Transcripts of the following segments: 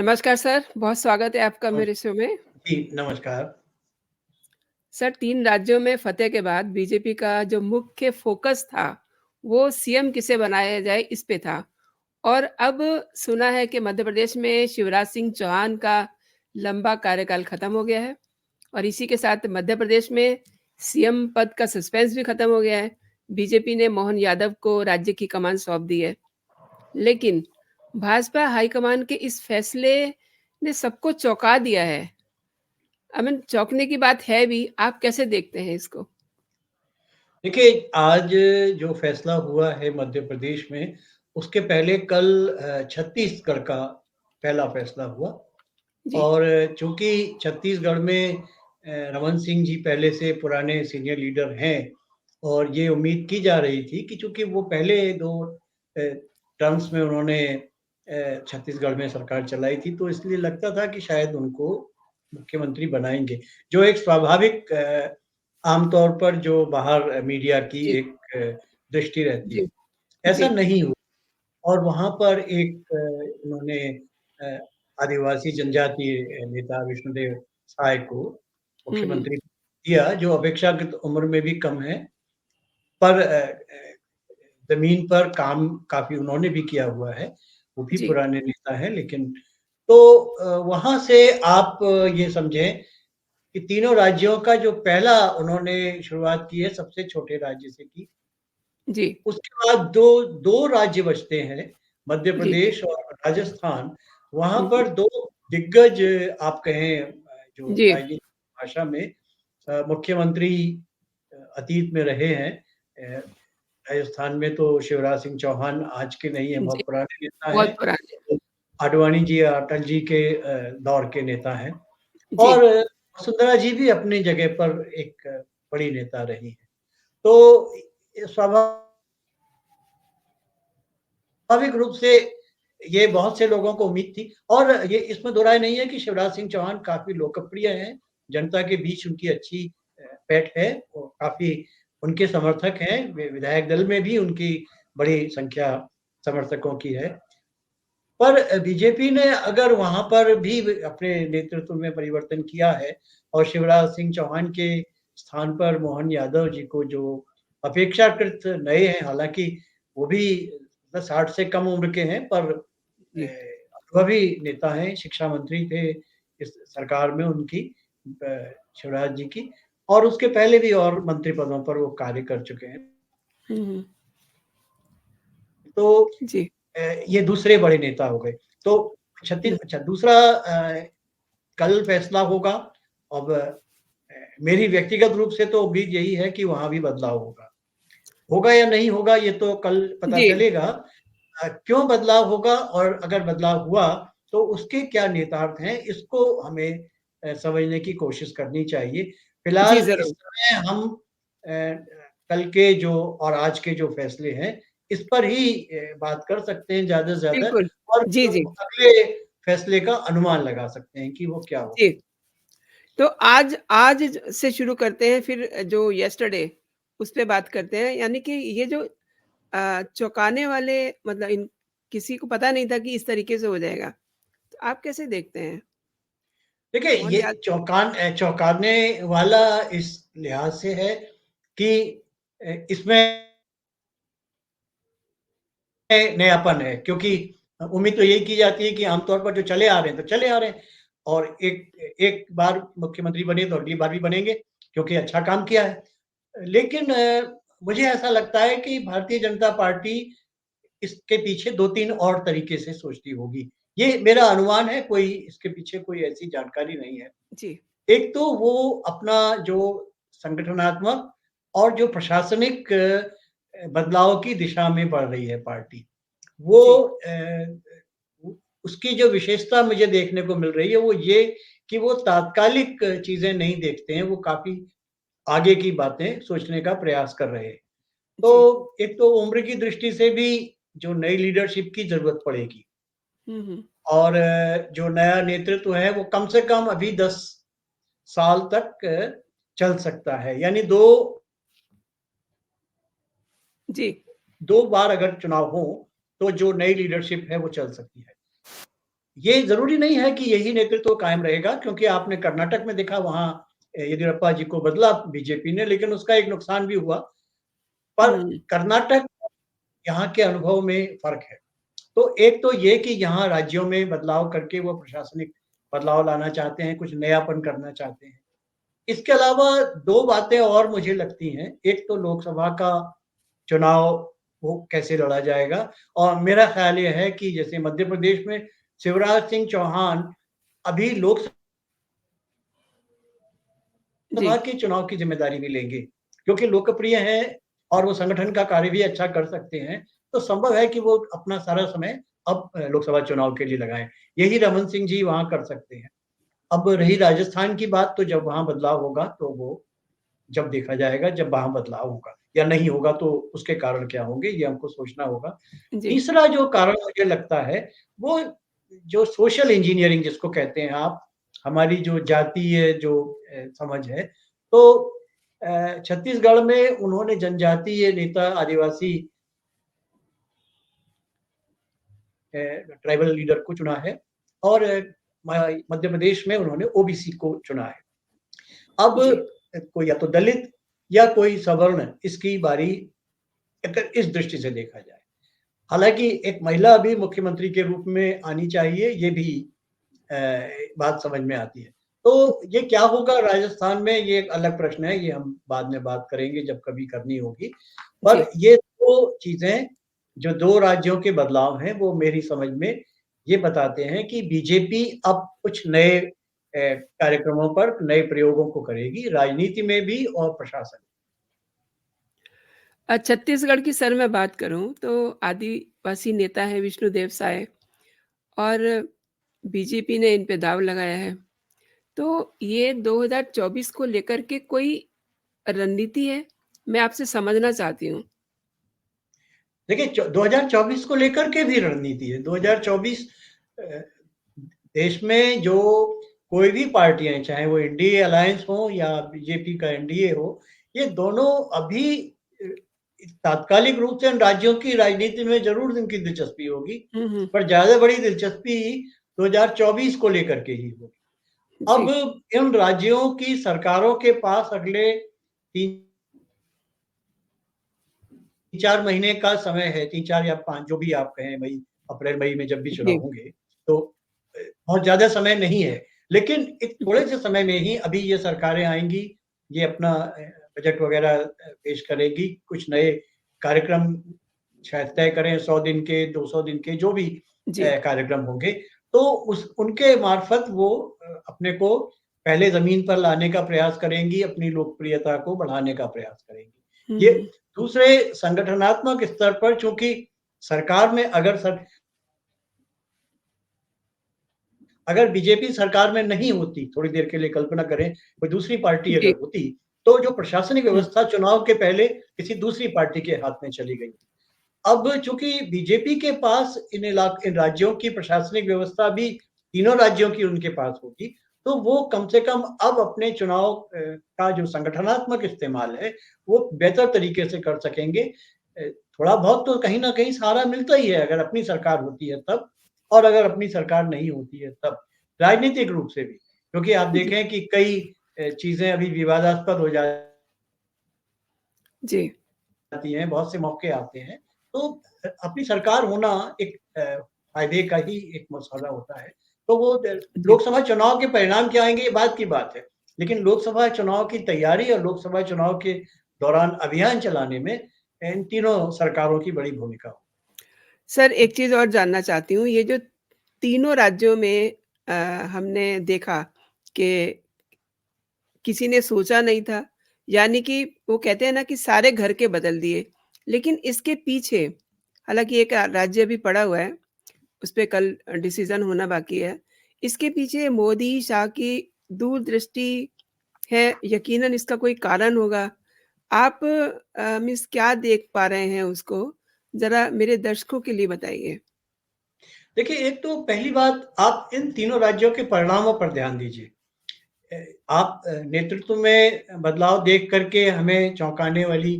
नमस्कार सर, बहुत स्वागत है आपका नमस मेरे शो में। जी, नमस्कार। सर 3 राज्यों में फतह के बाद बीजेपी का जो मुख्य फ़ोकस था, वो सीएम किसे बनाया जाए इस पे था। और अब सुना है कि मध्य प्रदेश में शिवराज सिंह चौहान का लंबा कार्यकाल खत्म हो गया है और इसी के साथ मध्य प्रदेश में सीएम पद का सस्पेंस भी खत्म हो गया है। बीजेपी ने मोहन यादव को राज्य की कमान सौंप दी है। लेकिन भाजपा हाईकमान के इस फैसले ने सबको चौंका दिया है। आई मीन चौंकने की बात है भी, आप कैसे देखते हैं इसको? देखिए, आज जो फैसला हुआ है मध्य प्रदेश में, उसके पहले कल छत्तीसगढ़ का पहला फैसला हुआ जी, और चूँकि छत्तीसगढ़ में रमन सिंह जी पहले से पुराने सीनियर लीडर हैं और ये उम्मीद की जा रही थी कि चूँकि वो पहले 2 टर्म्स में उन्होंने छत्तीसगढ़ में सरकार चलाई थी, तो इसलिए लगता था कि शायद उनको मुख्यमंत्री बनाएँगे, जो एक स्वाभाविक आमतौर पर जो बाहर मीडिया की जी, एक दृष्टि रहती जी, है। ऐसा जी। नहीं हुआ और वहाँ पर एक उन्होंने अ, आदिवासी जनजातीय नेता विष्णुदेव साय को हुँ, हुँ। मुख्यमंत्री दिया, जो अपेक्षाकृत उम्र में भी कम है, पर ज़मीन पर काम काफ़ी उन्होंने भी किया हुआ है। वो भी जी, पुराने नेता हैं लेकिन तो वहाँ से आप ये समझें कि तीनों राज्यों का जो पहला उन्होंने शुरुआत की है, सबसे छोटे राज्य से की। जी, उसके बाद 2 राज्य बचते हैं, मध्य जी। प्रदेश और राजस्थान। वहाँ हुँ, हुँ। पर 2 दिग्गज आप कहें जो जी, राजनीतिक भाषा में मुख्यमंत्री अतीत में रहे हैं। राजस्थान में तो शिवराज सिंह चौहान आज के नहीं हैं, जी, बहुत पुराने नेता बहुत हैं। पुराने। आडवाणी जी, अटल जी के दौर के नेता हैं जी, और वसुंधरा जी भी अपनी जगह पर एक बड़ी नेता रही हैं। तो स्वाभाविक रूप से ये बहुत से लोगों को उम्मीद थी और ये इसमें दो राय नहीं है कि शिवराज सिंह चौहान काफ़ी लोकप्रिय हैं, जनता के बीच उनकी अच्छी पैठ है और काफ़ी उनके समर्थक हैं, विधायक दल में भी उनकी बड़ी संख्या समर्थकों की है। पर बीजेपी ने अगर वहाँ पर भी अपने नेतृत्व में परिवर्तन किया है और शिवराज सिंह चौहान के स्थान पर मोहन यादव जी को जो अपेक्षाकृत नए हैं, हालाँकि वो भी 60 से कम उम्र के हैं पर जी। अनुभवी नेता हैं, शिक्षा मंत्री थे इस सरकार में उनकी शिवराज जी की और उसके पहले भी और मंत्री पदों पर वो कार्य कर चुके हैं। हुँ, हुँ। तो जी। ये दूसरे बड़े नेता हो गए। तो हुँ, अच्छा दूसरा कल फैसला होगा। अब मेरी व्यक्तिगत रूप से तो उम्मीद यही है कि वहाँ भी बदलाव होगा। होगा या नहीं होगा ये तो कल पता जी, चलेगा। क्यों बदलाव होगा और अगर बदलाव हुआ तो उसके क्या निहितार्थ हैं, इसको हमें समझने की कोशिश करनी चाहिए। जी, फिलहाल इस ज़रूर। समय हम कल के जो और आज के जो फैसले हैं, इस पर ही बात कर सकते हैं ज़्यादा से ज़्यादा बिल्कुल। और जी, जी, अगले फैसले का अनुमान लगा सकते हैं कि वो क्या होगा। जी। तो आज आज ज से शुरू करते हैं फिर जो यस्टरडे उस पे बात करते हैं। यानी कि ये जो चौंकाने वाले मतलब इन किसी को पता नहीं था कि इस तरीके से हो जाएगा। तो आप कैसे देखते हैं? देखिए, मोहन ये याद चौंकाने वाला इस लिहाज से है कि इसमें नयापन है क्योंकि उम्मीद तो यही की जाती है कि आमतौर पर जो चले आ रहे हैं, तो चले आ रहे हैं और एक एक बार मुख्यमंत्री बने तो अगली बार भी बनेंगे क्योंकि अच्छा काम किया है। लेकिन मुझे ऐसा लगता है कि भारतीय जनता पार्टी इसके पीछे 2-3 और तरीके से सोचती होगी। ये मेरा अनुमान है, कोई इसके पीछे कोई ऐसी जानकारी नहीं है। जी, एक तो वो अपना जो संगठनात्मक और जो प्रशासनिक बदलाव की दिशा में बढ़ रही है पार्टी। वो जी, उ उसकी जो विशेषता मुझे देखने को मिल रही है वो ये कि वो तात्कालिक चीज़ें नहीं देखते हैं, वो काफ़ी आगे की बातें सोचने का प्रयास कर रहे हैं। जी। तो एक तो उम्र की दृष्टि से भी जो नई लीडरशिप की ज़रूरत पड़ेगी हुँ, हुँ। और जो नया नेतृत्व है वो कम से कम अभी 10 साल तक चल सकता है। यानी जी, 2 बार अगर चुनाव हो, तो जो नई लीडरशिप है वो चल सकती है। ये ज़रूरी नहीं है कि यही नेतृत्व कायम रहेगा, क्योंकि आपने कर्नाटक में देखा, वहाँ येदियुरप्पा जी को बदला बीजेपी ने, लेकिन उसका एक नुकसान भी हुआ। पर हुँ, कर्नाटक, यहाँ के अनुभव में फ़र्क है। तो एक तो ये कि यहाँ राज्यों में बदलाव करके वो प्रशासनिक बदलाव लाना चाहते हैं, कुछ नयापन करना चाहते हैं। इसके अलावा 2 बातें और मुझे लगती हैं। एक तो लोकसभा का चुनाव वो कैसे लड़ा जाएगा, और मेरा ख़्याल ये है कि जैसे मध्य प्रदेश में शिवराज सिंह चौहान अभी लोकसभा जी। के चुनाव की ज़िम्मेदारी भी लेंगे, क्योंकि लोकप्रिय हैं और वो संगठन का कार्य भी अच्छा कर सकते हैं। तो संभव है कि वो अपना सारा समय अब लोकसभा चुनाव के लिए लगाएँ। यही रमन सिंह जी वहाँ कर सकते हैं। अब रही राजस्थान की बात, तो जब वहाँ बदलाव होगा तो वो जब देखा जाएगा, जब वहाँ बदलाव होगा या नहीं होगा तो उसके कारण क्या होंगे, ये हमको सोचना होगा। जी। तीसरा जो कारण मुझे लगता है, वो जो सोशल इंजीनियरिंग जिसको कहते हैं आप, हमारी जो जातीय जो समझ है, तो छत्तीसगढ़ में उन्होंने जनजातीय नेता, आदिवासी ट्राइबल लीडर को चुना है, और मध्य प्रदेश में उन्होंने ओबीसी को चुना है। अब जी। कोई या तो दलित या कोई सवर्ण, इसकी बारी अगर इस दृष्टि से देखा जाए। हालाँकि एक महिला भी मुख्यमंत्री के रूप में आनी चाहिए, ये भी अ, बात समझ में आती है। तो ये क्या होगा राजस्थान में, ये एक अलग प्रश्न है, ये हम बाद में बात करेंगे जब कभी करनी होगी। पर जी। ये 2 चीज़ें, जो 2 राज्यों के बदलाव हैं, वो मेरी समझ में ये बताते हैं कि बीजेपी अब कुछ नए कार्यक्रमों पर, नए प्रयोगों को करेगी, राजनीति में भी और प्रशासन में। छत्तीसगढ़ की सर मैं बात करूँ तो आदिवासी नेता हैं विष्णुदेव साय और बीजेपी ने इन पे दाँव लगाया है। तो ये 2024 को लेकर के कोई रणनीति है? मैं आपसे समझना चाहती हूँ। देखिए, 2024 को लेकर के भी रणनीति है। 2024 अ, देश में जो कोई भी पार्टियाँ हैं, चाहे वो एनडीए अलायंस हो या बीजेपी का एनडीए हो, ये दोनों अभी अ, तात्कालिक रूप से इन राज्यों की राजनीति में ज़रूर इनकी दिलचस्पी होगी, हुँ, हुँ। पर ज़्यादा बड़ी दिलचस्पी 2024 को लेकर के ही होगी। अब जी, इन राज्यों की सरकारों के पास अगले 3 4 महीने का समय है, 3-4 या 5, जो भी आप कहें, मई, अप्रैल-मई में जब भी चुनाव जी, होंगे, तो बहुत ज़्यादा समय नहीं है। लेकिन एक जी। थोड़े से समय में ही अभी ये सरकारें आएँगी, ये अपना बजट वग़ैरह पेश करेगी, कुछ नए कार्यक्रम शायद तय करें, 100 दिन के, 200 दिन के, जो भी जी। कार्यक्रम होंगे, तो उस उनके मार्फ़त वो अपने को पहले ज़मीन पर लाने का प्रयास करेंगी, अपनी लोकप्रियता को बढ़ाने का प्रयास हुँ, करेंगी। ये हुँ। दूसरे संगठनात्मक स्तर पर, चूँकि सरकार में अगर बीजेपी सरकार में नहीं होती, थोड़ी देर के लिए कल्पना करें, कोई दूसरी पार्टी जी। अगर होती, तो जो प्रशासनिक हुँ। व्यवस्था चुनाव के पहले किसी दूसरी पार्टी के हाथ में चली गई। अब चूँकि बीजेपी के पास इन राज्यों की प्रशासनिक व्यवस्था भी तीनों राज्यों की उनके पास होगी, तो वो कम से कम अब अपने चुनाव का जो संगठनात्मक इस्तेमाल है, वो बेहतर तरीके से कर सकेंगे। थोड़ा बहुत तो कहीं न कहीं सहारा मिलता ही है, अगर अपनी सरकार होती है तब, और अगर अपनी सरकार नहीं होती है तब, राजनीतिक रूप से भी। क्योंकि आप जी, देखें कि कई चीज़ें अभी विवादास्पद हो जी। जाती हैं, बहुत से मौके आते हैं। तो अपनी सरकार होना एक फ़ायदे का ही एक मसौदा होता है। तो वो जी। लोकसभा चुनाव के परिणाम क्या आएँगे, ये बाद की बात है। लेकिन लोकसभा चुनाव की तैयारी और लोकसभा चुनाव के दौरान अभियान चलाने में इन तीनों सरकारों की बड़ी भूमिका हो। सर एक चीज़ और जानना चाहती हूँ, ये जो तीनों राज्यों में अ, हमने देखा कि किसी ने सोचा नहीं था, यानी कि वो कहते हैं ना कि सारे घर के बदल दिए। लेकिन इसके पीछे हालाँकि एक राज्य अभी पड़ा हुआ है, उसपे कल डिसीज़न होना बाकी है। इसके पीछे मोदी, शाह की दूरदृष्टि है, यकीनन इसका कोई कारण होगा। आप मीन्स क्या देख पा रहे हैं उसको? ज़रा मेरे दर्शकों के लिए बताइए। देखिए, एक तो पहली बात, आप इन तीनों राज्यों के परिणामों पर ध्यान दीजिए। आप नेतृत्व में बदलाव देख कर के हमें चौंकाने वाली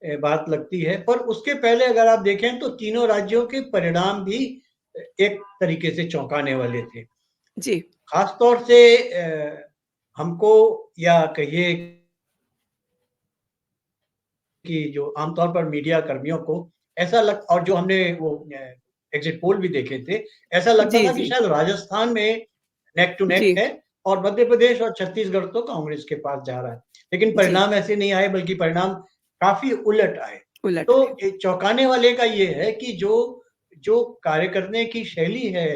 बात लगती है, पर उसके पहले अगर आप देखें तो तीनों राज्यों के परिणाम भी एक तरीके से चौंकाने वाले थे। जी, खास तौर से हमको या कहिए कि जो आमतौर पर मीडिया कर्मियों को ऐसा लग और जो हमने वो एग्ज़िट पोल भी देखे थे, ऐसा लगता जी, था कि जी, शायद राजस्थान में नेक टू नेक जी, है और मध्य प्रदेश और छत्तीसगढ़ तो कांग्रेस के पास जा रहा है। लेकिन जी, परिणाम ऐसे नहीं आए बल्कि परिणाम काफ़ी उलट आए। उलट तो आए। चौंकाने वाले का ये है कि जो जो कार्य करने की शैली है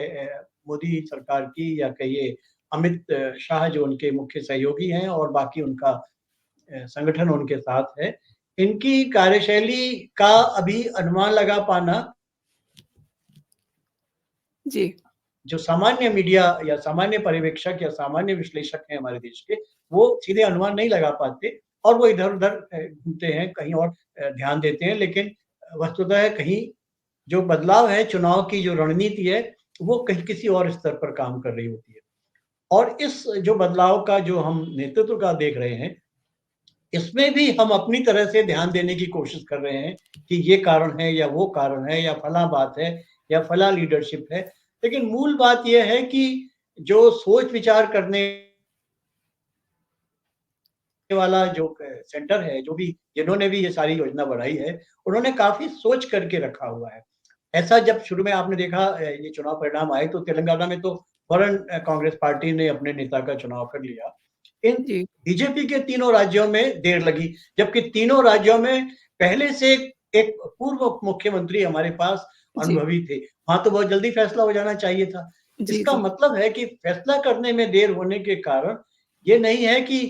मोदी सरकार की या कहिए अमित शाह जो उनके मुख्य सहयोगी हैं और बाकी उनका संगठन उनके साथ है। इनकी कार्यशैली का अभी अनुमान लगा पाना जी, जो सामान्य मीडिया या सामान्य पर्यवेक्षक या सामान्य विश्लेषक हैं हमारे देश के, वो सीधे अनुमान नहीं लगा पाते और वो इधर-उधर घूमते हैं, कहीं और ध्यान देते हैं। लेकिन वस्तुतः कहीं जो बदलाव है, चुनाव की जो रणनीति है, वो कहीं किसी और स्तर पर काम कर रही होती है। और इस जो बदलाव का जो हम नेतृत्व का देख रहे हैं, इसमें भी हम अपनी तरह से ध्यान देने की कोशिश कर रहे हैं कि ये कारण है या वो कारण है या फलाँ बात है या फलाँ लीडरशिप है। लेकिन मूल बात ये है कि जो सोच-विचार करने वाला जो सेंटर है, जो भी जिन्होंने भी ये सारी योजना बनाई है, उन्होंने काफ़ी सोच करके रखा हुआ है। ऐसा जब शुरू में आपने देखा ये चुनाव परिणाम आए तो तेलंगाना में तो फौरन कांग्रेस पार्टी ने अपने नेता का चुनाव कर लिया। इन जी, बीजेपी के तीनों राज्यों में देर लगी, जबकि तीनों राज्यों में पहले से एक पूर्व मुख्यमंत्री हमारे पास जी, अनुभवी थे। वहाँ तो बहुत जल्दी फैसला हो जाना चाहिए था। जी, इसका जी, मतलब है कि फैसला करने में देर होने के कारण ये नहीं है कि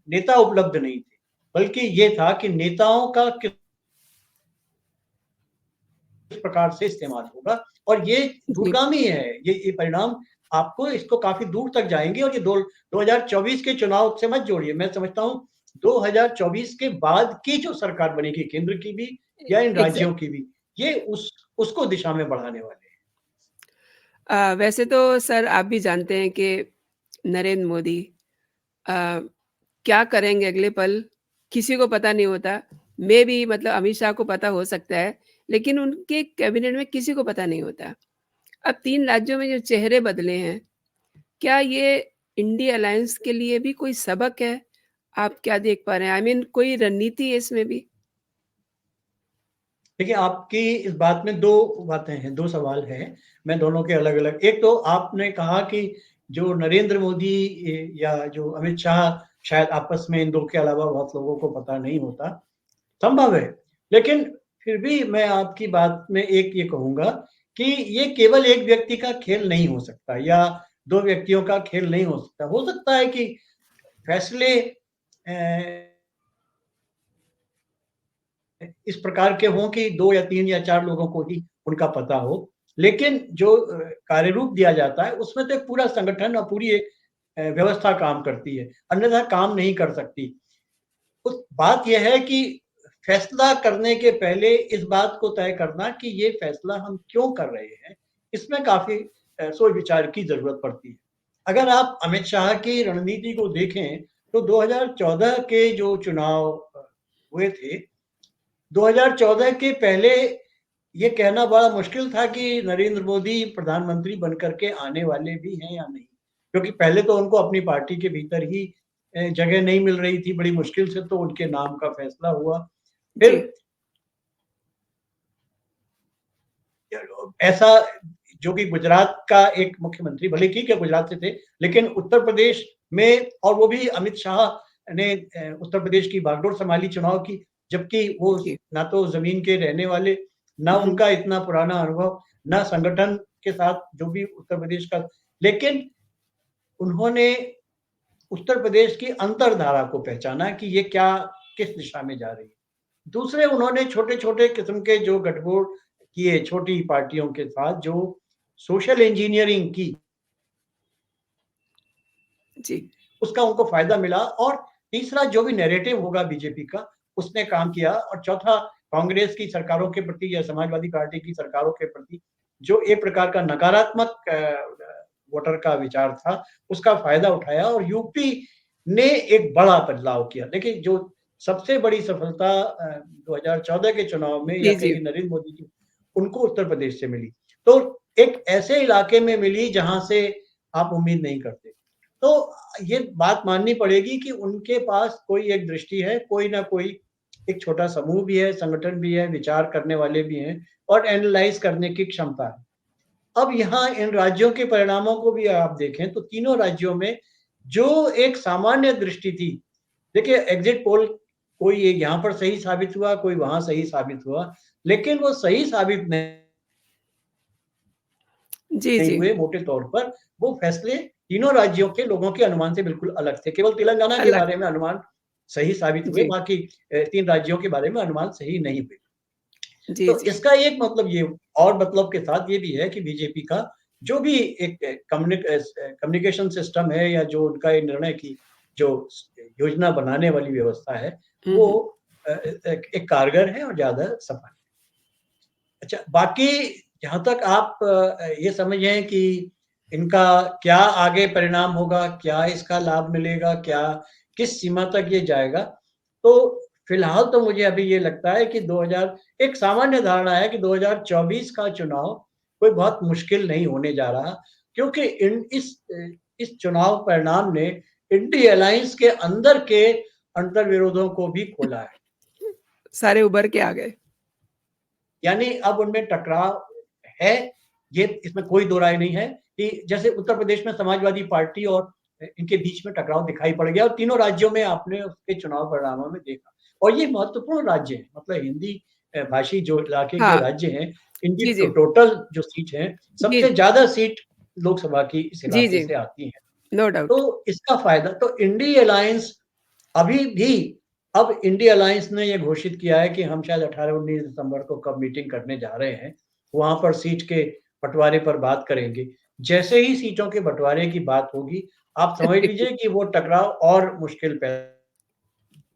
नेता उपलब्ध नहीं थे, बल्कि ये था कि नेताओं का किस प्रकार से इस्तेमाल होगा और ये जी। दूरगामी है। ये परिणाम आपको इसको काफ़ी दूर तक जाएँगे और ये 2024 के चुनाव से मत जोड़िए। मैं समझता हूँ 2024 के बाद की जो सरकार बनेगी केंद्र की भी या इन राज्यों एग्ज़ैक्ट की भी, ये उसको दिशा में बढ़ाने वाले हैं। वैसे तो सर आप भी जानते हैं कि नरेंद्र मोदी अ, क्या करेंगे अगले पल, किसी को पता नहीं होता। मेबी मतलब अमित शाह को पता हो सकता है, लेकिन उनके कैबिनेट में किसी को पता नहीं होता। अब 3 राज्यों में जो चेहरे बदले हैं, क्या ये इंडिया अलायंस के लिए भी कोई सबक है? आप क्या देख पा रहे हैं? आई मीन कोई रणनीति है इसमें भी? देखिए, आपकी इस बात में 2 बातें हैं, 2 सवाल हैं। मैं दोनों के अलग-अलग एक तो आपने कहा कि जो नरेंद्र मोदी या जो अमित शाह शायद आपस में इन 2 के अलावा बहुत लोगों को पता नहीं होता। संभव है, लेकिन फिर भी मैं आपकी बात में एक ये कहूँगा कि ये केवल एक व्यक्ति का खेल नहीं हो सकता या 2 व्यक्तियों का खेल नहीं हो सकता। हो सकता है कि फैसले इस प्रकार के हों कि 2 या 3 या 4 लोगों को ही उनका पता हो। लेकिन जो कार्यरूप दिया जाता है, उसमें तो एक पूरा संगठन और पूरी एक व्यवस्था काम करती है, अन्यथा काम नहीं कर सकती। उस बात ये है कि फैसला करने के पहले इस बात को तय करना कि ये फैसला हम क्यों कर रहे हैं, इसमें काफ़ी सोच-विचार की ज़रूरत पड़ती है। अगर आप अमित शाह की रणनीति को देखें, तो 2014 के जो चुनाव हुए थे 2014 के पहले ये कहना बड़ा मुश्किल था कि नरेंद्र मोदी प्रधानमंत्री बन कर के आने वाले भी हैं या नहीं। क्योंकि पहले तो उनको अपनी पार्टी के भीतर ही जगह नहीं मिल रही थी, बड़ी मुश्किल से तो उनके नाम का फैसला हुआ। जी, फिर ऐसा जो कि गुजरात का एक मुख्यमंत्री भले ठीक है गुजरात से थे, लेकिन उत्तर प्रदेश में और वो भी अमित शाह ने उत्तर प्रदेश की बागडोर सँभाली चुनाव की, जबकि वो जी। ना तो ज़मीन के रहने वाले, ना हुँ, हुँ। उनका इतना पुराना अनुभव, ना संगठन के साथ जो भी उत्तर प्रदेश का लेकिन उन्होंने उत्तर प्रदेश की अंतर्धारा को पहचाना कि ये क्या किस दिशा में जा रही है। दूसरे उन्होंने छोटे-छोटे किस्म के जो गठबोड़ किए छोटी पार्टियों के साथ जो सोशल इंजीनियरिंग की, जी, उसका उनको फ़ायदा मिला और तीसरा जो भी नैरेटिव होगा बीजेपी का, उसने काम किया और चौथा कांग्रेस की सरकारों के प्रति या समाजवादी पार्टी की सरकारों के प्रति जो एक प्रकार का नकारात्मक वोटर का विचार था, उसका फ़ायदा उठाया और यूपी ने एक बड़ा बदलाव किया। देखिए, जो सबसे बड़ी सफलता 2014 के चुनाव में या जी, जी। कहिए नरेंद्र मोदी की, उनको उत्तर प्रदेश से मिली। तो एक ऐसे इलाके में मिली जहाँ से आप उम्मीद नहीं करते। तो ये बात माननी पड़ेगी कि उनके पास कोई एक दृष्टि है, कोई ना कोई एक छोटा समूह भी है, संगठन भी है, विचार करने वाले भी हैं और एनालाइज़ करने की क्षमता है। अब यहाँ इन राज्यों के परिणामों को भी आप देखें तो तीनों राज्यों में जो एक सामान्य दृष्टि थी, देखिए एग्ज़िट पोल कोई यहाँ पर सही साबित हुआ, कोई वहाँ सही साबित हुआ, लेकिन वो सही साबित जी, नहीं जी। हुए मोटे तौर पर, वो फैसले तीनों राज्यों के लोगों के अनुमान से बिल्कुल अलग थे। केवल तेलंगाना के अलग। बारे में अनुमान सही साबित हुए, जी। बाकी 3 राज्यों के बारे में अनुमान सही नहीं हुए। जी, तो जी। इसका एक मतलब ये और मतलब के साथ ये भी है कि बीजेपी का जो भी एक कम्युनिकेशन सिस्टम है या जो उनका ये निर्णय की जो योजना बनाने वाली व्यवस्था है, हुँ, वो हुँ। एक कारगर है और ज़्यादा सफल। अच्छा, बाकी जहाँ तक आप ये समझें कि इनका क्या आगे परिणाम होगा, क्या इसका लाभ मिलेगा, क्या किस सीमा तक ये जाएगा, तो फिलहाल तो मुझे अभी ये लगता है कि 2000 एक सामान्य धारणा है कि 2024 का चुनाव कोई बहुत मुश्किल नहीं होने जा रहा, क्योंकि इस चुनाव परिणाम ने इंडी अलायंस के अंदर के अंतर्विरोधों को भी खोला है। सारे उभर के आ गए। यानी अब उनमें टकराव है, ये इसमें कोई दो राय नहीं है कि जैसे उत्तर प्रदेश में समाजवादी पार्टी और इनके बीच में टकराव दिखाई पड़ गया और तीनों राज्यों में आपने उसके चुनाव परिणामों में देखा। और ये महत्वपूर्ण राज्य हैं, मतलब हिंदी भाषी जो इलाके के हाँ। राज्य हैं, इनकी जी, जी। टोटल जो सीट हैं, जी, सबसे ज़्यादा सीट लोकसभा की इस जी, इलाके जी। से आती हैं। No doubt. तो इसका फ़ायदा तो इंडी अलायंस अभी भी अब इंडी अलायंस ने ये घोषित किया है कि हम शायद 18-19 दिसंबर को कब मीटिंग करने जा रहे हैं, वहाँ पर सीट के बँटवारे पर बात करेंगे। जैसे ही सीटों के बँटवारे की बात होगी, आप समझ लीजिए कि वो टकराव और मुश्किल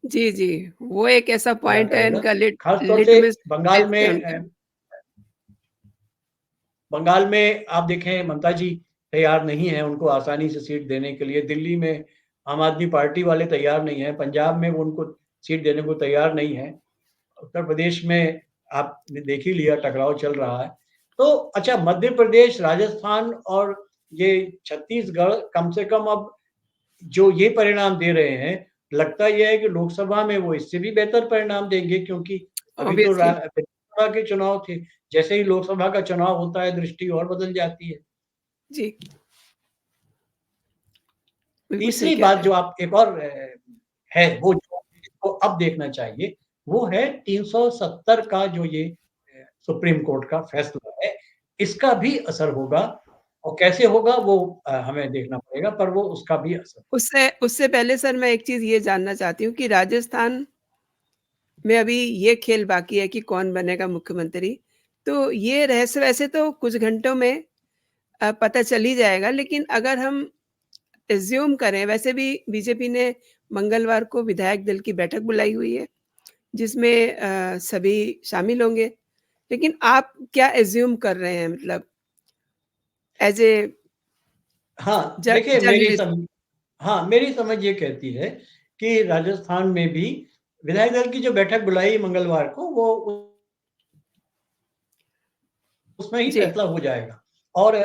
जी, जी। वो एक ऐसा पैदा पॉइंट है करेगा। इनका ख़ास तौर से लिटमस बंगाल टेस्ट है में उनका। बंगाल में आप देखें ममता जी तैयार नहीं हैं उनको आसानी से सीट देने के लिए, दिल्ली में आम आदमी पार्टी वाले तैयार नहीं हैं, पंजाब में वो उनको सीट देने को तैयार नहीं हैं। उत्तर प्रदेश में आपने देख ही लिया टकराव चल रहा है। तो अच्छा मध्य प्रदेश, राजस्थान और ये छत्तीसगढ़ कम से कम अब जो ये परिणाम दे रहे हैं, लगता ये है कि लोकसभा में वो इससे भी बेहतर परिणाम देंगे क्योंकि अभी तो ऑब्वियसली। विधानसभा के चुनाव थे। जैसे ही लोकसभा का चुनाव होता है, दृष्टि और बदल जाती है। जी, बिल्कुल सही तीसरी कह बात रहे जो हैं। आप एक और है वो जो जिसको अब देखना चाहिए, वो है 370 का जो ये सुप्रीम कोर्ट का फैसला है, इसका भी असर होगा और कैसे होगा वो हमें देखना पड़ेगा पर वो उसका भी असर उससे उससे पहले सर मैं एक चीज़ ये जानना चाहती हूँ कि राजस्थान में अभी ये खेल बाकी है कि कौन बनेगा मुख्यमंत्री। तो ये रहस्य वैसे तो कुछ घंटों में पता चल ही जाएगा, लेकिन अगर हम अज़्यूम करें, वैसे भी बीजेपी ने मंगलवार को विधायक दल की बैठक बुलाई हुई है, जिसमें सभी शामिल होंगे। लेकिन आप क्या अज़्यूम कर रहे हैं, मतलब एज़ ए हाँ, ज देखिए जर्नलिस्ट? मेरी समझ ये कहती है कि राजस्थान में भी विधायक दल की जो बैठक बुलाई मंगलवार को वो उसमें ही जी, फैसला हो जाएगा और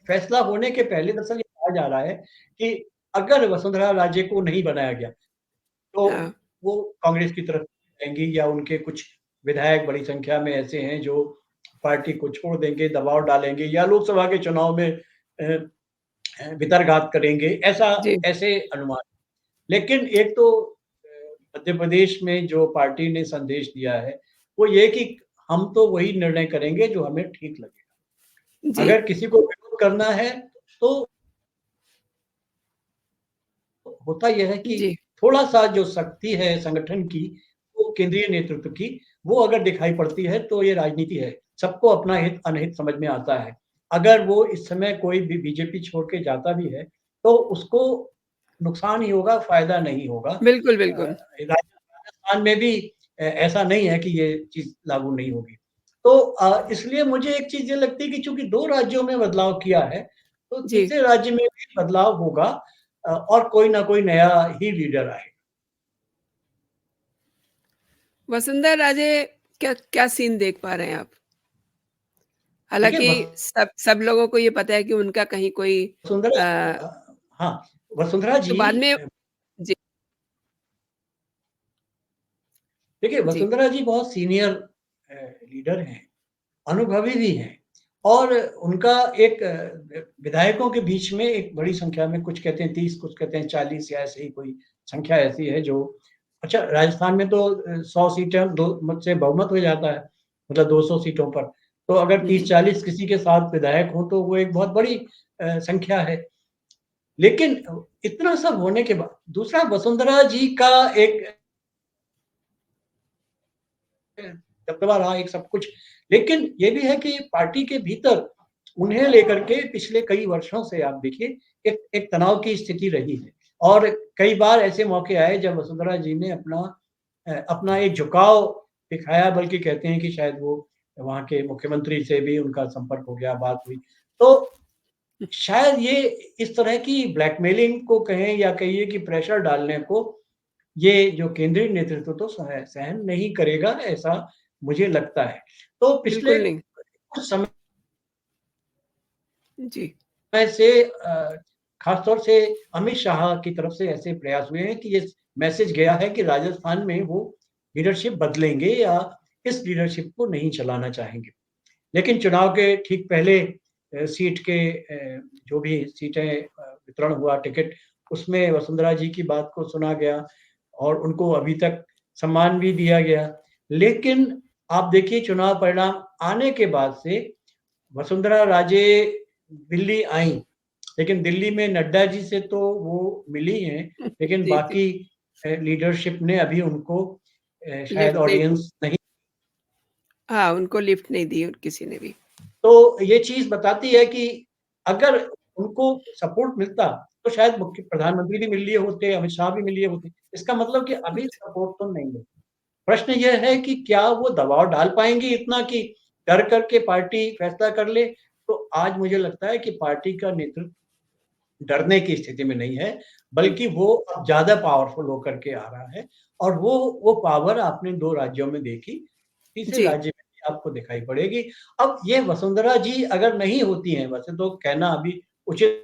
फैसला होने के पहले दरअसल ये कहा जा रहा है कि अगर वसुंधरा राजे को नहीं बनाया गया, तो हाँ। वो कांग्रेस की तरफ जाएँगी या उनके कुछ विधायक बड़ी संख्या में ऐसे हैं जो पार्टी को छोड़ देंगे, दबाव डालेंगे या लोकसभा के चुनाव में भितरघात करेंगे, जी, ऐसे अनुमान। लेकिन एक तो मध्य प्रदेश में जो पार्टी ने संदेश दिया है, वो ये कि हम तो वही निर्णय करेंगे जो हमें ठीक लगेगा। जी, अगर किसी को विरोध करना है, तो होता ये है कि जी, थोड़ा-सा जो शक्ति है संगठन की, वो केंद्रीय नेतृत्व की, वो अगर दिखाई पड़ती है, तो ये राजनीति है। सबको अपना हित अनहित समझ में आता है। अगर वो इस समय कोई भी बीजेपी छोड़ के जाता भी है, तो उसको नुकसान ही होगा, फ़ायदा नहीं होगा। बिल्कुल, बिल्कुल। राजस्थान में भी ऐसा नहीं है कि ये चीज़ लागू नहीं होगी। तो इसलिए मुझे एक चीज़ ये लगती है कि चूँकि 2 राज्यों में बदलाव किया है, तो जी, तीसरे राज्य में भी बदलाव होगा और कोई ना कोई नया ही लीडर आएगा। वसुंधरा राजे क्या क्या सीन देख पा रहे हैं आप? देखिए हालाँकि वस सब लोगों को ये पता है कि उनका कहीं कोई वसुंधरा अ, हाँ, वसुंधरा तो जी बाद में जी, देखिए जी। वसुंधरा जी बहुत सीनियर लीडर हैं, अनुभवी भी हैं और उनका एक विधायकों के बीच में एक बड़ी संख्या में कुछ कहते हैं 30 कुछ कहते हैं 40 या ऐसे ही कोई संख्या ऐसी है जो अच्छा राजस्थान में तो 100 सीटें दो मत से बहुमत हो जाता है, मतलब 200 सीटों पर। तो अगर हुँ, हुँ। 30-40 किसी के साथ विधायक हों तो वो एक बहुत बड़ी संख्या है। लेकिन इतना सब होने के बाद दूसरा वसुंधरा जी का एक दबदबा रहा एक सब कुछ। लेकिन ये भी है कि पार्टी के भीतर उन्हें लेकर के पिछले कई वर्षों से आप देखिए एक एक तनाव की स्थिति रही है और कई बार ऐसे मौके आए जब वसुंधरा जी ने अपना एक झुकाव दिखाया बल्कि कहते हैं कि शायद वो वहाँ के मुख्यमंत्री से भी उनका संपर्क हो गया, बात हुई। तो शायद ये इस तरह की ब्लैकमेलिंग को कहें या कहिए कि प्रेशर डालने को ये जो केंद्रीय नेतृत्व तो सहन नहीं करेगा, ऐसा मुझे लगता है। तो पिछले बिल्कुल नहीं। कुछ समय जी, से ख़ास तौर से अमित शाह की तरफ से ऐसे प्रयास हुए हैं कि ये मैसेज गया है कि राजस्थान में वो लीडरशिप बदलेंगे या इस लीडरशिप को नहीं चलाना चाहेंगे। लेकिन चुनाव के ठीक पहले सीट के जो भी सीटें वितरण हुआ टिकट, उसमें वसुंधरा जी की बात को सुना गया और उनको अभी तक सम्मान भी दिया गया। लेकिन आप देखिए चुनाव परिणाम आने के बाद से वसुंधरा राजे दिल्ली आईं, लेकिन दिल्ली में नड्डा जी से तो वो मिली हैं, लेकिन जी, जी। बाकी लीडरशिप ने अभी उनको शायद लिफ्ट नहीं ऑडियंस नहीं हाँ, उनको लिफ्ट नहीं दी किसी ने भी। तो ये चीज़ बताती है कि अगर उनको सपोर्ट मिलता, तो शायद मुख्य प्रधानमंत्री भी मिल लिए होते, अमित शाह भी मिल लिए होते। इसका मतलब कि अभी सपोर्ट तो नहीं है। प्रश्न ये है कि क्या वो दबाव डाल पाएँगी इतना कि डर कर के पार्टी फैसला कर ले? तो आज मुझे लगता है कि पार्टी का नेतृत्व डरने की स्थिति में नहीं है, बल्कि वो अब ज़्यादा पावरफुल होकर के आ रहा है और वो पावर आपने 2 राज्यों में देखी, तीसरे जी। राज्य में भी आपको दिखाई पड़ेगी। अब ये वसुंधरा जी अगर नहीं होती हैं, वैसे तो कहना अभी उचित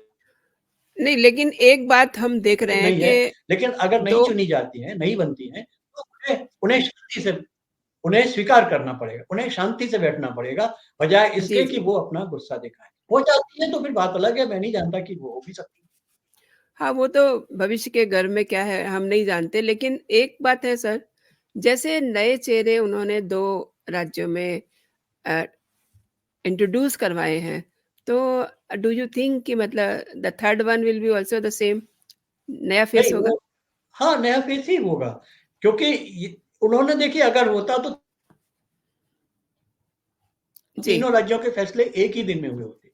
नहीं, लेकिन एक बात हम देख रहे हैं नहीं है, कि लेकिन अगर नहीं 2 चुनी जाती हैं, नहीं बनती हैं, तो उन्हें स्वीकार करना पड़ेगा, उन्हें शांति से बैठना पड़ेगा, बजाए जी, इसके कि जी। वो अपना गुस्सा दिखाएँ। हो जाती है तो फिर बात अलग है, मैं नहीं जानता कि वो हो भी सकती है। हाँ, वो तो भविष्य के घर में क्या है हम नहीं जानते, लेकिन एक बात है सर, जैसे नए चेहरे उन्होंने 2 राज्यों में अ, इंट्रोड्यूस करवाए हैं, तो डू यू थिंक कि मतलब the third one will be also the same नया फेस नहीं, होगा? वो हाँ, नया फेस ही होगा, क्योंकि ये उन्होंने देखिए अगर होता तो जी। तीनों राज्यों के फैसले एक ही दिन में हुए होते।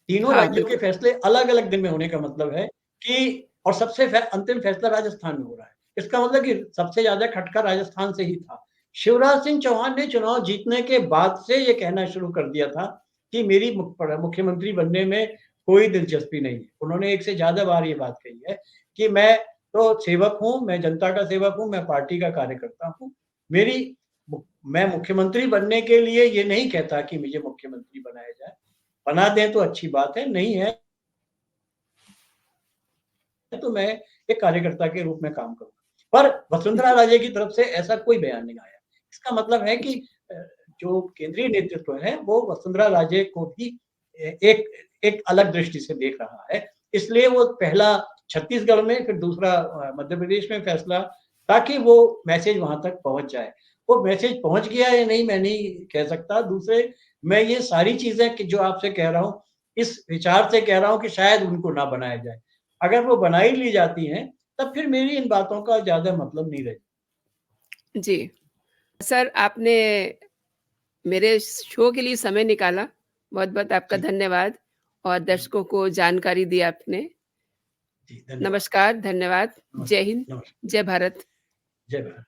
तीनों हाँ, राज्यों के बिल्कुल। फैसले अलग-अलग दिन में होने का मतलब है कि और सबसे अंतिम फैसला राजस्थान में हो रहा है। इसका मतलब कि सबसे ज़्यादा खटका राजस्थान से ही था। शिवराज सिंह चौहान ने चुनाव जीतने के बाद से ये कहना शुरू कर दिया था कि मेरी मुख्यमंत्री बनने में कोई दिलचस्पी नहीं है। उन्होंने एक से ज़्यादा बार ये बात कही है कि मैं तो सेवक हूँ, मैं जनता का सेवक हूँ, मैं पार्टी का कार्यकर्ता हूँ। मेरी मु मैं मुख्यमंत्री बनने के लिए ये नहीं कहता कि मुझे मुख्यमंत्री बनाया जाए। बना दें तो अच्छी बात है, नहीं है तो मैं एक कार्यकर्ता के रूप में काम करूँगा। पर वसुंधरा जी, राजे की तरफ से ऐसा कोई बयान नहीं आया। इसका मतलब है कि जी। अ, जो केंद्रीय नेतृत्व है वो वसुंधरा राजे को भी एक एक अलग दृष्टि से देख रहा है। इसलिए वो पहला छत्तीसगढ़ में फिर दूसरा मध्य प्रदेश में फैसला ताकि वो मैसेज वहाँ तक पहुँच जाए। वो मैसेज पहुँच गया या नहीं मैं नहीं कह सकता। दूसरे मैं ये सारी चीज़ें कि जो आपसे कह रहा हूँ, इस विचार से कह रहा हूँ कि शायद उनको ना बनाया जाए। अगर वो बना ही ली जाती हैं, तब फिर मेरी इन बातों का ज़्यादा मतलब नहीं रह जी। सर आपने मेरे शो के लिए समय निकाला, बहुत-बहुत आपका जी, धन्यवाद और जी, दर्शकों को जानकारी दी आपने। जी, धन्यवाद। नमस्कार, धन्यवाद, जय हिंद, नमस्कार, जय भारत। जय भारत।